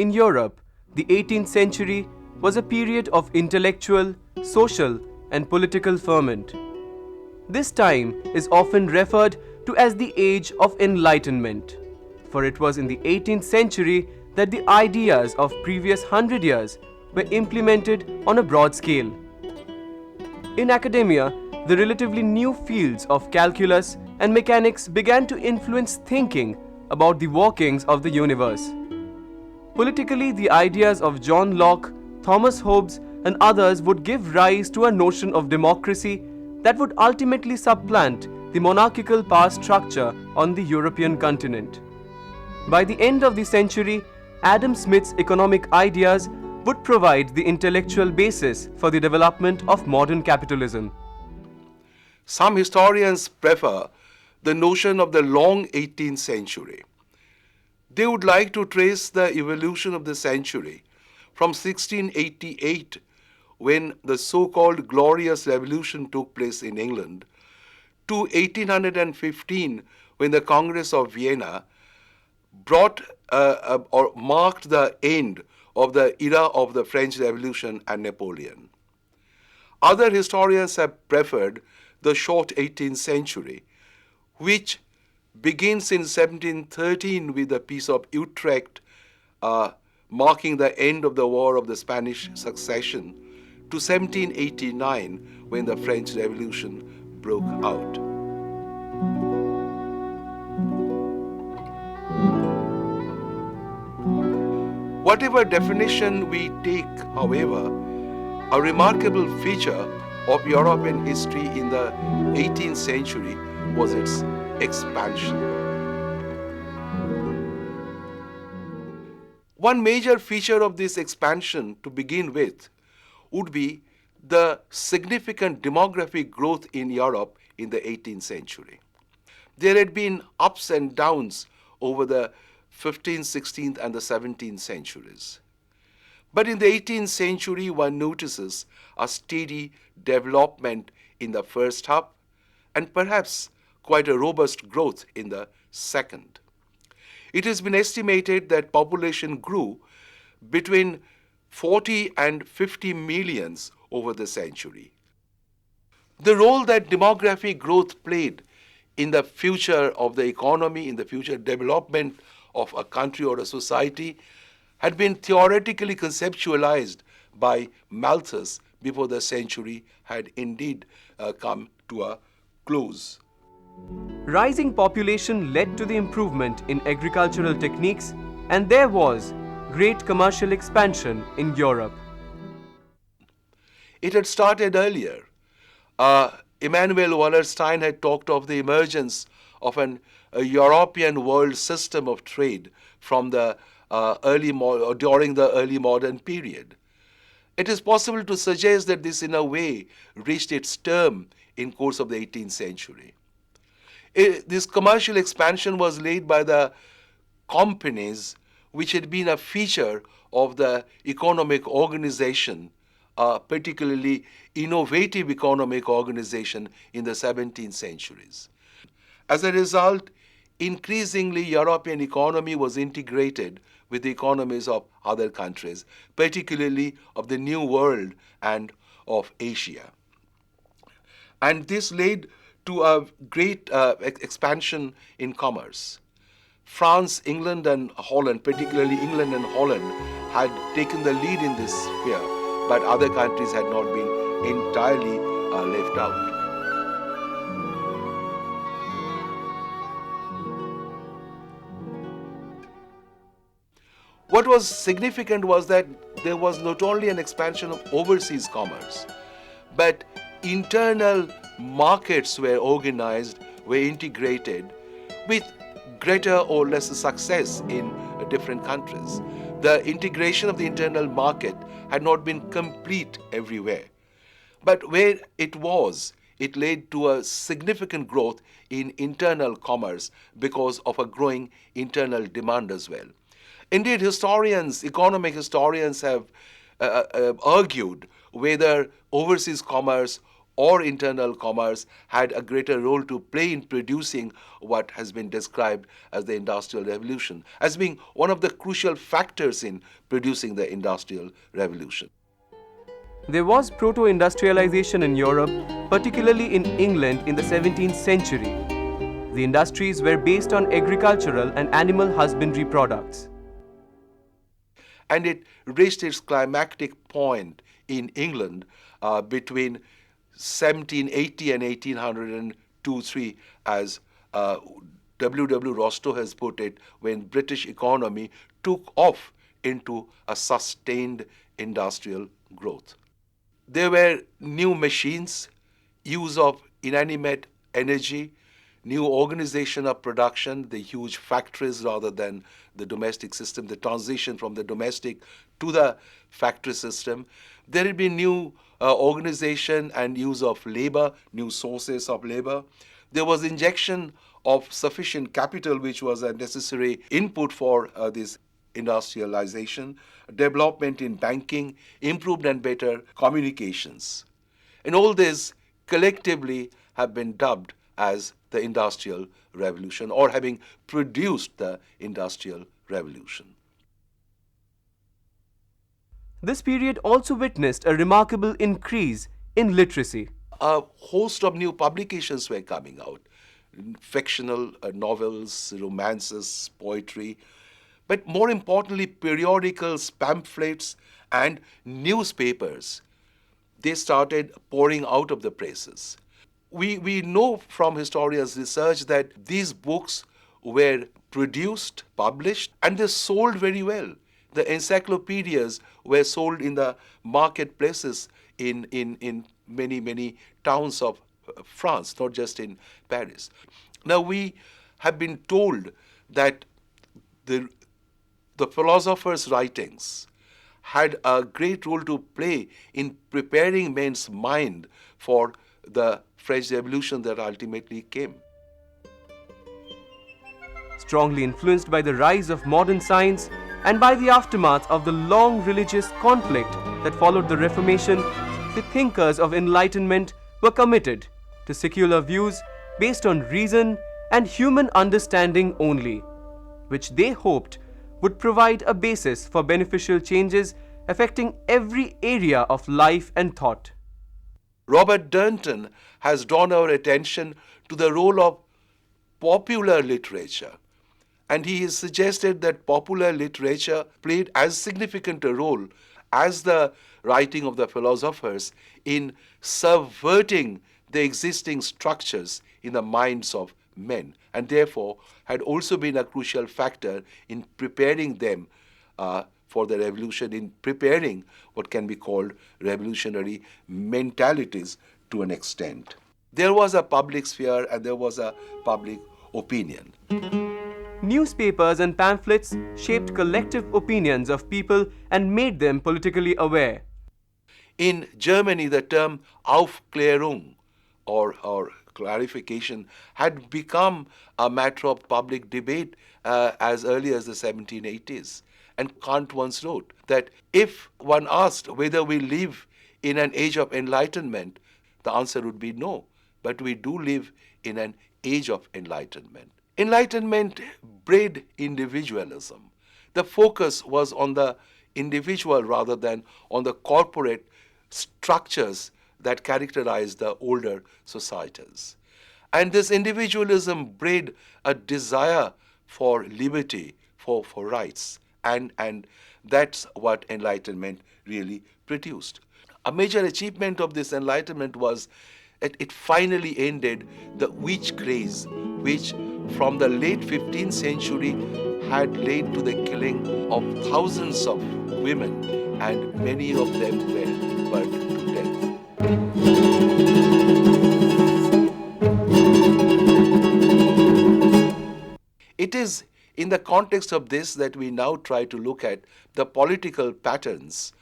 In Europe, the 18th century was a period of intellectual, social, and political ferment. This time is often referred to as the Age of Enlightenment, for it was in the 18th century that the ideas of previous 100 years were implemented on a broad scale. In academia, the relatively new fields of calculus and mechanics began to influence thinking about the workings of the universe. Politically, the ideas of John Locke, Thomas Hobbes, and others would give rise to a notion of democracy that would ultimately supplant the monarchical power structure on the European continent. By the end of the century, Adam Smith's economic ideas would provide the intellectual basis for the development of modern capitalism. Some historians prefer the notion of the long 18th century. They would like to trace the evolution of the century from 1688, when the so-called Glorious Revolution took place in England, to 1815, when the Congress of Vienna brought or marked the end of the era of the French Revolution and Napoleon. Other historians have preferred the short 18th century, which begins in 1713 with the Peace of Utrecht, marking the end of the War of the Spanish Succession, to 1789 when the French Revolution broke out. Whatever definition we take, however, a remarkable feature of European history in the 18th century was its expansion. One major feature of this expansion, to begin with, would be the significant demographic growth in Europe in the 18th century. There had been ups and downs over the 15th, 16th, and the 17th centuries. But in the 18th century, one notices a steady development in the first half and perhaps quite a robust growth in the second. It has been estimated that population grew between 40 and 50 millions over the century. The role that demographic growth played in the future of the economy, in the future development of a country or a society, had been theoretically conceptualized by Malthus before the century had indeed come to a close. Rising population led to the improvement in agricultural techniques, and there was great commercial expansion in Europe. It had started earlier. Immanuel Wallerstein had talked of the emergence of a European world system of trade from the during the early modern period. It is possible to suggest that this in a way reached its term in course of the 18th century. This commercial expansion was led by the companies, which had been a feature of the economic organization, particularly innovative economic organization in the 17th centuries. As a result, increasingly European economy was integrated with the economies of other countries, particularly of the New World and of Asia. And this led to a great expansion in commerce. France, England, and Holland, particularly England and Holland, had taken the lead in this sphere, but other countries had not been entirely left out. What was significant was that there was not only an expansion of overseas commerce, but internal markets were organized, were integrated with greater or lesser success in different countries. The integration of the internal market had not been complete everywhere. But where it was, it led to a significant growth in internal commerce because of a growing internal demand as well. Indeed, economic historians have argued whether overseas commerce or internal commerce had a greater role to play in producing what has been described as the Industrial Revolution, as being one of the crucial factors in producing the Industrial Revolution. There was proto-industrialization in Europe, particularly in England in the 17th century. The industries were based on agricultural and animal husbandry products. And it reached its climactic point in England between 1780 and 1802-3, as W. Rostow has put it, when British economy took off into a sustained industrial growth. There were new machines, use of inanimate energy, new organization of production, the huge factories rather than the domestic system, the transition from the domestic to the factory system. There had been new organization and use of labor, new sources of labor. There was injection of sufficient capital, which was a necessary input for this industrialization, development in banking, improved and better communications. And all this collectively have been dubbed as the Industrial Revolution, or having produced the Industrial Revolution. This period also witnessed a remarkable increase in literacy. A host of new publications were coming out, fictional novels, romances, poetry, but more importantly, periodicals, pamphlets, and newspapers. They started pouring out of the presses. We know from historians' research that these books were produced, published, and they sold very well. The encyclopedias were sold in the marketplaces in many towns of France, not just in Paris. Now, we have been told that the philosophers' writings had a great role to play in preparing men's mind for the French Revolution that ultimately came. Strongly influenced by the rise of modern science and by the aftermath of the long religious conflict that followed the Reformation, the thinkers of Enlightenment were committed to secular views based on reason and human understanding only, which they hoped would provide a basis for beneficial changes affecting every area of life and thought. Robert Dunton has drawn our attention to the role of popular literature, and he has suggested that popular literature played as significant a role as the writing of the philosophers in subverting the existing structures in the minds of men, and therefore had also been a crucial factor in preparing them for the revolution, in preparing what can be called revolutionary mentalities to an extent. There was a public sphere and there was a public opinion. Newspapers and pamphlets shaped collective opinions of people and made them politically aware. In Germany, the term Aufklärung, or clarification, had become a matter of public debate as early as the 1780s. And Kant once wrote that if one asked whether we live in an age of enlightenment, the answer would be no. But we do live in an age of enlightenment. Enlightenment bred individualism. The focus was on the individual rather than on the corporate structures that characterized the older societies. And this individualism bred a desire for liberty, for rights. And that's what Enlightenment really produced. A major achievement of this Enlightenment was that it finally ended the witch craze, which from the late 15th century had led to the killing of thousands of women, and many of them were burned to death. It is in the context of this that we now try to look at the political patterns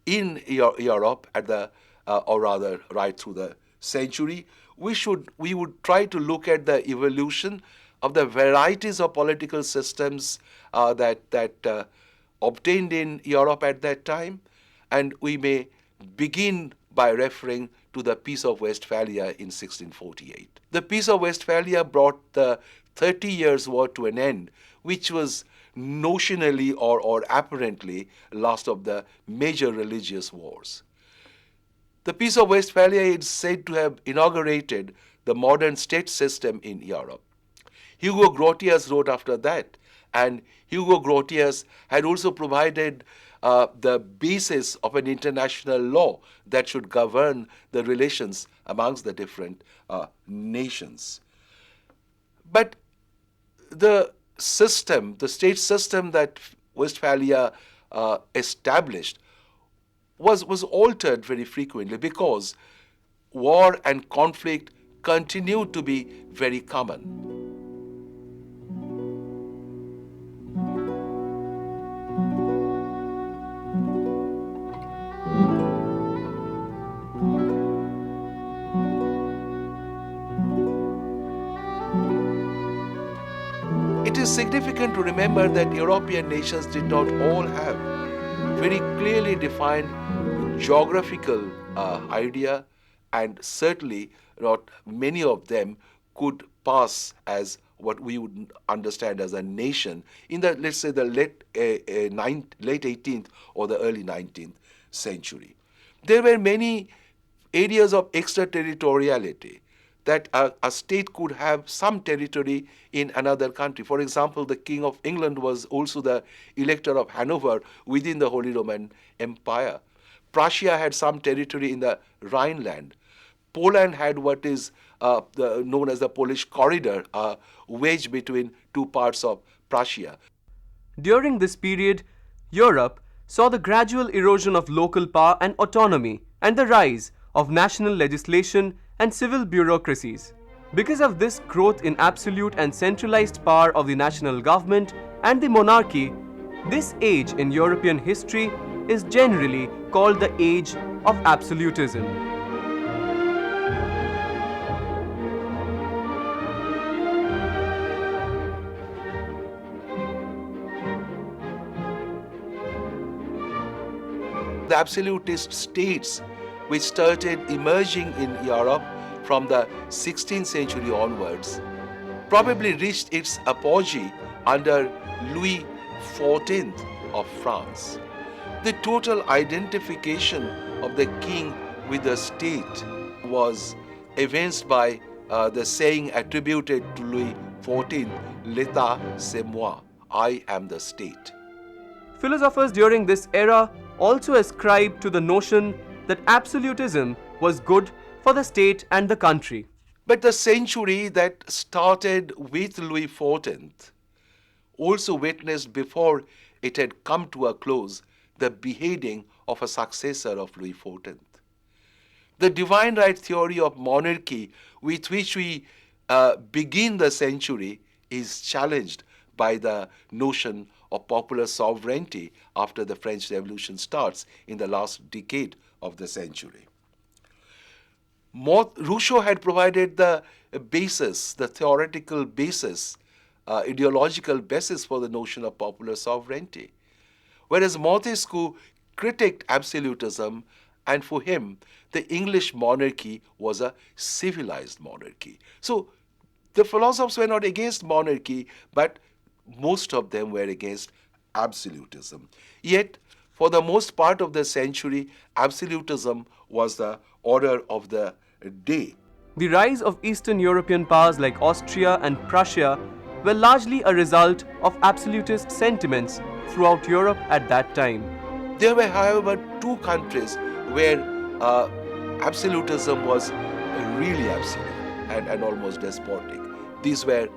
in Europe at the, or rather right through the century. We would try to look at the evolution of the varieties of political systems that obtained in Europe at that time, and we may begin by referring to the Peace of Westphalia in 1648. The Peace of Westphalia brought the 30 Years' War to an end, which was notionally or apparently last of the major religious wars. The Peace of Westphalia is said to have inaugurated the modern state system in Europe. Hugo Grotius wrote after that, and Hugo Grotius had also provided the basis of an international law that should govern the relations amongst the different nations. But the system, the state system that Westphalia established was altered very frequently because war and conflict continued to be very common. It is significant to remember that European nations did not all have very clearly defined geographical idea, and certainly not many of them could pass as what we would understand as a nation in the, let's say, the late 18th or the early 19th century. There were many areas of extraterritoriality, that a state could have some territory in another country. For example, the King of England was also the Elector of Hanover within the Holy Roman Empire. Prussia had some territory in the Rhineland. Poland had what is known as the Polish Corridor, a wedge between two parts of Prussia. During this period, Europe saw the gradual erosion of local power and autonomy and the rise of national legislation and civil bureaucracies. Because of this growth in absolute and centralized power of the national government and the monarchy, this age in European history is generally called the Age of Absolutism. The absolutist states which started emerging in Europe from the 16th century onwards probably reached its apogee under Louis XIV of France. The total identification of the king with the state was evinced by the saying attributed to Louis XIV, "L'État c'est moi," I am the state. Philosophers during this era also ascribed to the notion that absolutism was good for the state and the country. But the century that started with Louis XIV also witnessed, before it had come to a close, the beheading of a successor of Louis XIV. The divine right theory of monarchy with which we begin the century is challenged by the notion of popular sovereignty after the French Revolution starts in the last decade of the century. Rousseau had provided the basis, the theoretical basis, ideological basis for the notion of popular sovereignty. Whereas Montesquieu critiqued absolutism, and for him, the English monarchy was a civilized monarchy. So the philosophers were not against monarchy, but most of them were against absolutism. Yet, for the most part of the century, absolutism was the order of the day. The rise of Eastern European powers like Austria and Prussia were largely a result of absolutist sentiments throughout Europe at that time. There were, however, two countries where absolutism was really absolute and almost despotic. These were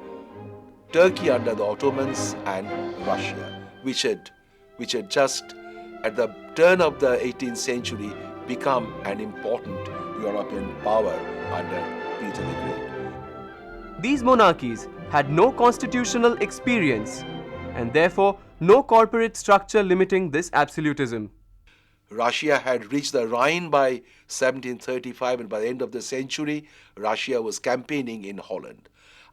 Turkey under the Ottomans and Russia, which had just at the turn of the 18th century become an important European power under Peter the Great. These monarchies had no constitutional experience and therefore no corporate structure limiting this absolutism. Russia had reached the Rhine by 1735, and by the end of the century, Russia was campaigning in Holland.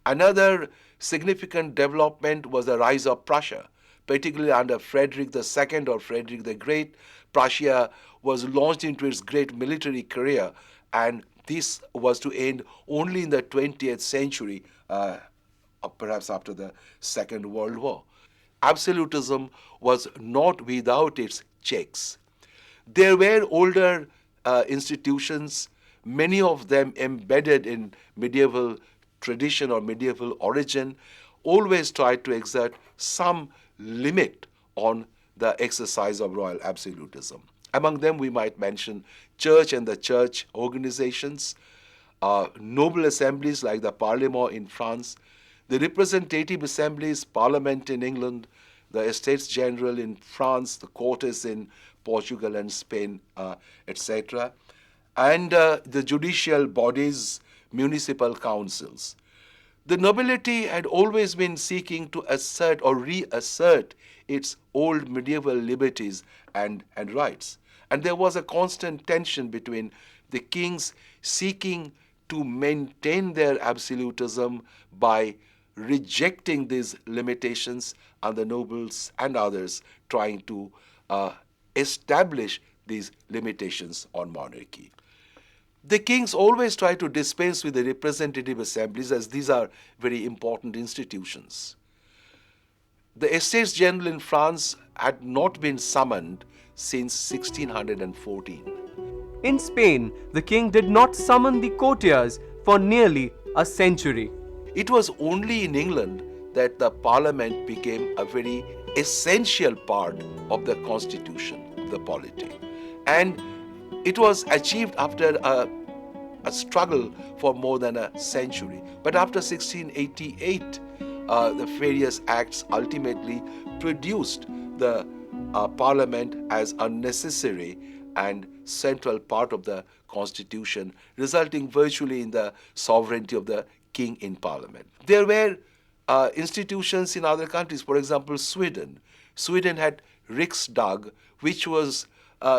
Another significant development was the rise of Prussia. particularly under Frederick II or Frederick the Great. Prussia was launched into its great military career, and this was to end only in the 20th century, perhaps after the Second World War. Absolutism was not without its checks. There were older institutions, many of them embedded in medieval tradition or medieval origin, always tried to exert some limit on the exercise of royal absolutism. Among them, we might mention church and the church organizations, noble assemblies like the Parlement in France, the representative assemblies, Parliament in England, the Estates General in France, the Cortes in Portugal and Spain, etc., and the judicial bodies, municipal councils. The nobility had always been seeking to assert or reassert its old medieval liberties and rights. And there was a constant tension between the kings seeking to maintain their absolutism by rejecting these limitations, and the nobles and others trying to establish these limitations on monarchy. The kings always try to dispense with the representative assemblies, as these are very important institutions. The Estates General in France had not been summoned since 1614. In Spain, the king did not summon the courtiers for nearly a century. It was only in England that the Parliament became a very essential part of the constitution, the polity. And it was achieved after a struggle for more than a century. But after 1688, the various acts ultimately produced the Parliament as a necessary and central part of the constitution, resulting virtually in the sovereignty of the king in Parliament. There were institutions in other countries. For example, Sweden. Sweden had Riksdag, which was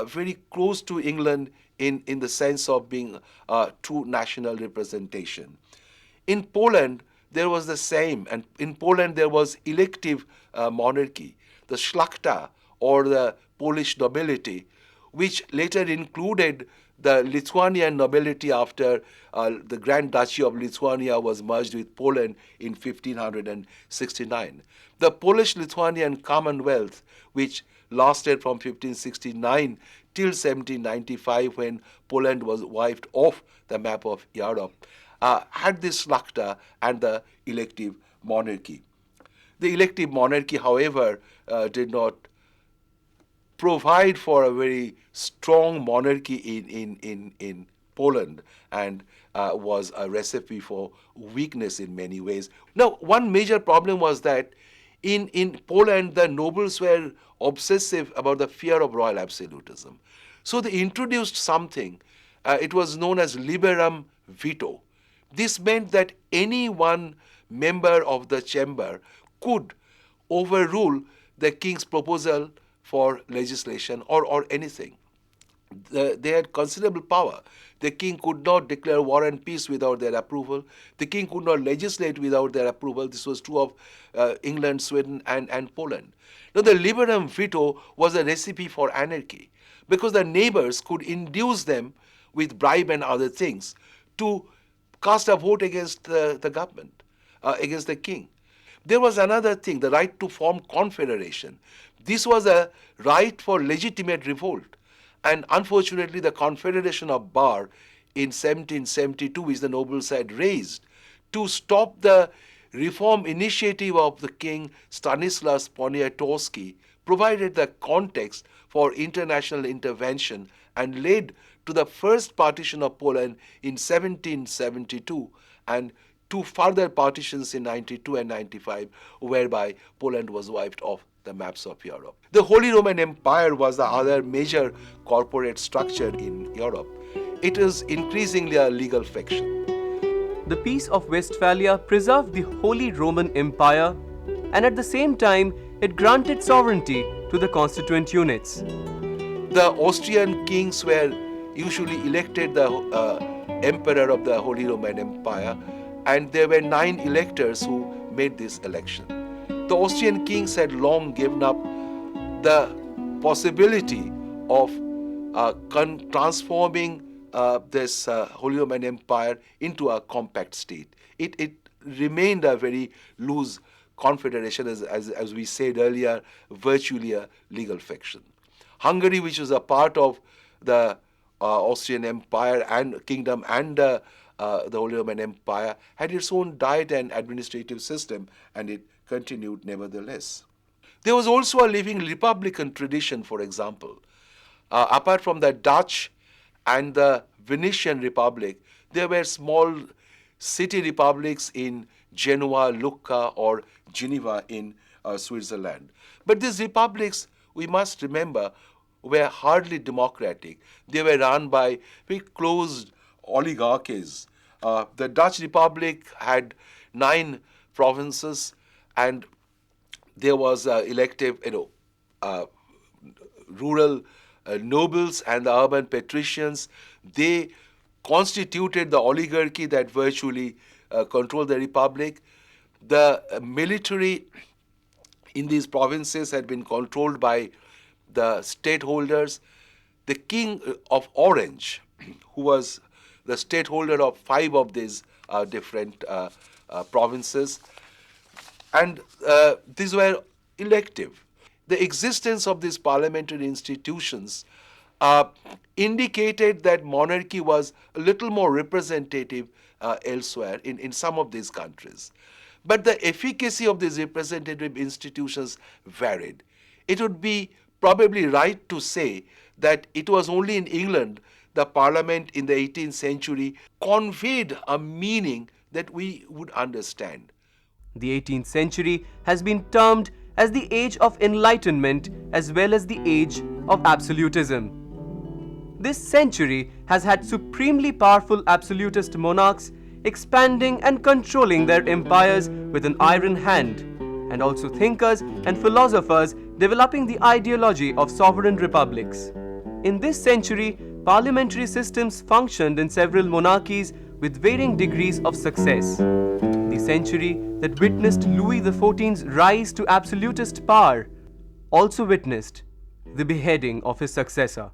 very close to England in the sense of being true national representation. In Poland, there was the same, and in Poland there was elective monarchy, the Szlachta, or the Polish nobility, which later included the Lithuanian nobility after the Grand Duchy of Lithuania was merged with Poland in 1569. The Polish-Lithuanian Commonwealth, which lasted from 1569 till 1795, when Poland was wiped off the map of Europe, had this Szlachta and the elective monarchy. The elective monarchy, however, did not provide for a very strong monarchy in Poland, and was a recipe for weakness in many ways. Now, one major problem was that in Poland, the nobles were obsessive about the fear of royal absolutism. So they introduced something, it was known as liberum veto. This meant that any one member of the chamber could overrule the king's proposal for legislation or anything. They had considerable power. The king could not declare war and peace without their approval. The king could not legislate without their approval. This was true of England, Sweden, and Poland. Now, the liberum veto was a recipe for anarchy, because the neighbors could induce them with bribe and other things to cast a vote against the government, against the king. There was another thing, the right to form confederation. This was a right for legitimate revolt. And unfortunately, the Confederation of Bar in 1772, which the nobles had raised to stop the reform initiative of the king Stanislas Poniatowski, provided the context for international intervention and led to the first partition of Poland in 1772 and two further partitions in 92 and 95, whereby Poland was wiped off the maps of Europe. The Holy Roman Empire was the other major corporate structure in Europe. It is increasingly a legal fiction. The Peace of Westphalia preserved the Holy Roman Empire, and at the same time, it granted sovereignty to the constituent units. The Austrian kings were usually elected the emperor of the Holy Roman Empire, and there were 9 electors who made this election. The Austrian kings had long given up the possibility of transforming this Holy Roman Empire into a compact state. It remained a very loose confederation, as we said earlier, virtually a legal fiction. Hungary, which was a part of the Austrian Empire and kingdom and the Holy Roman Empire, had its own diet and administrative system, and it continued nevertheless. There was also a living republican tradition, for example. Apart from the Dutch and the Venetian Republic, there were small city republics in Genoa, Lucca, or Geneva in Switzerland. But these republics, we must remember, were hardly democratic. They were run by very closed oligarchies. The Dutch Republic had 9 provinces, and there was elective, rural nobles and the urban patricians. They constituted the oligarchy that virtually controlled the republic. The military in these provinces had been controlled by the stateholders. The King of Orange, who was the stateholder of 5 of these different provinces, and these were elective. The existence of these parliamentary institutions indicated that monarchy was a little more representative elsewhere in some of these countries. But the efficacy of these representative institutions varied. It would be probably right to say that it was only in England the parliament in the 18th century conveyed a meaning that we would understand. The 18th century has been termed as the age of enlightenment as well as the age of absolutism. This century has had supremely powerful absolutist monarchs expanding and controlling their empires with an iron hand, and also thinkers and philosophers developing the ideology of sovereign republics. In this century, parliamentary systems functioned in several monarchies with varying degrees of success. The century that witnessed Louis XIV's rise to absolutist power also witnessed the beheading of his successor.